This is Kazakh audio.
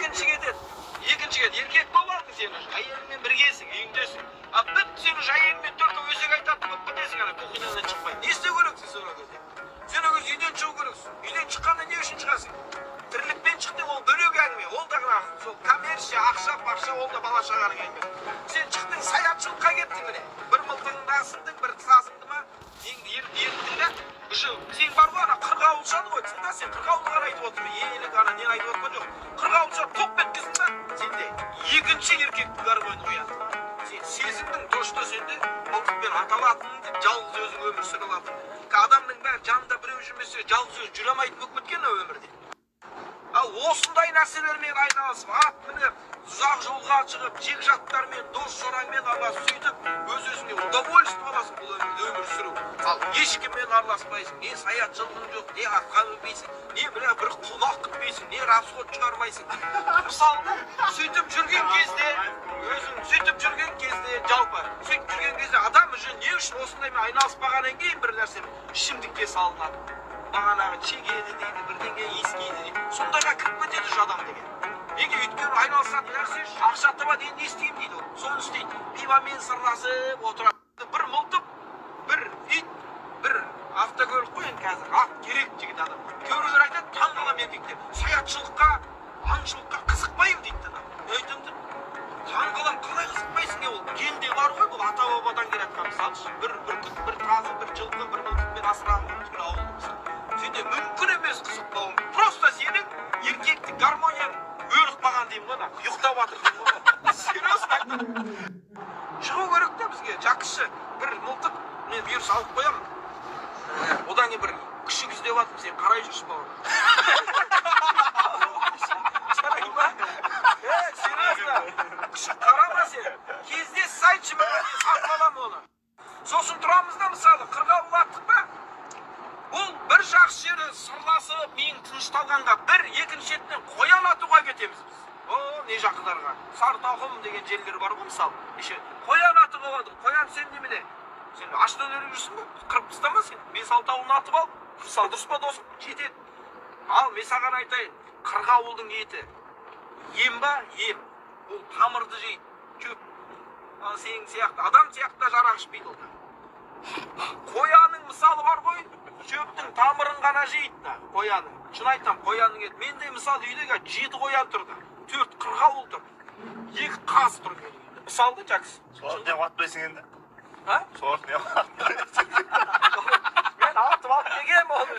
екінші кет еркек болып алдың сен уже әйеліңмен біргесің үйіңдесің а бітті сен уже әйеліңмен только өсек айтатын болып кетесің ана кухнядан шықпай не істеу керексің сен ол кезде үйден шығу керексің үйден шыққанда не үшін шығасың тірлікпен шықтың ол бөлек әңгіме ол да сол коммерция ақша ол да бала шағаның әңгімесі сен шықтың саятшылыққа кеттің міне бір мылтығыңды асындың бір асынды ма ерттің да уже сен бар ғой ана қырғауылшаны ғой да сен қырғауылды айтып отырсың елік ана нені айтып отқан жоқ қырғауылша топ еткіздің ба сенде екінші еркектің гармоны оянды сен сезіндің точно сенде мылтықпен аталатының деп жалғыз өзің өмір сүре алатын адамның бәрі жанында біреу жүрмесе жалғыз өзі жүре алмайтын болып кеткен өмірде ал осындай нәрселермен айналысып ат мініп ұзақ жолға шығып жекжаттармен дос жораңмен сөйтіп өз-өзіңе удовольствие аласың бұл өмір сүру ал ешкіммен араласпайсың не саятшылығың жоқ не атқа мінбейсің не бір қонақ күтпейсің не расход шығармайсың мысалы сөйтіп жүрген кезде жалпы сөйтіп жүрген кезде адам уже не үшін осындаймен айналыспағаннан кейін бір нәрсе ішімдікке салынады бағанағы шегеді дейді бірдеңе иіскейді дейді сондайға кіріп кетеді уже адам деген неге өйткені айналысатын нәрсе ақша табады енді не істеймін дейді ол соны істейді пивамен сырласып отырады бір мылтық бір ит бір автокөлік қой енді қазір ат керек жігіт адам кейбіреулер айтады таңғаламын еркектер саятшылыққа аңшылыққа қызықпаймын дейді адам айтамын таңғаламын қалай қызықпайсың ол генде бар ғой бұл ата бабадан келатқан мысалы бір бүркіт бір тазы бір жылқы бір мылтықпен асыраған бір ауыл сенде мүмкін емес қызықпауың просто сенің еркектік гармонияң өліп қалған деймін ғой ұйықтап жатыр деймін ғой серьезно айтамын шығу керек та бізге жақсы бір мылтық мен бұйырса алып қоямын одан кейін бір күшік іздеп жатырмын сен қарай жүрші бауырым серьезно күшік қарама сен кездесіп айтшы маған мен сатып аламын оны сосын тұрамыз да мысалы қырғауыл аттық па бұл бір жақсы жері сырласып миың тынышталғанға бір екінші шетінен қоян атуға кетеміз біз о не жақындарға сартауқым деген жерлер бар ғой мысалы қоян атып алады қоян сен немене сен аштан өліп жүрсің ба қырып тастама сен 5-6-ауылын атып ал мысалы дұрыс па досым жетеді ал мен саған айтайын қырғауылдың еті ем ба ем ол тамырды жейді шөп сен сияқты адам сияқты да жарақ ішпейді ол қоянның мысалы бар ғой шөптің тамырын ғана жейді қояның шын айтамын қоянның еті менде мысалы үйде 7 қоян тұрды 4 қырғауыл тұр 2 қаз тұр мысалы жақсы соларды неғып атпайсың енді соларды неғып атпайсың мен атып алып келгенмін оны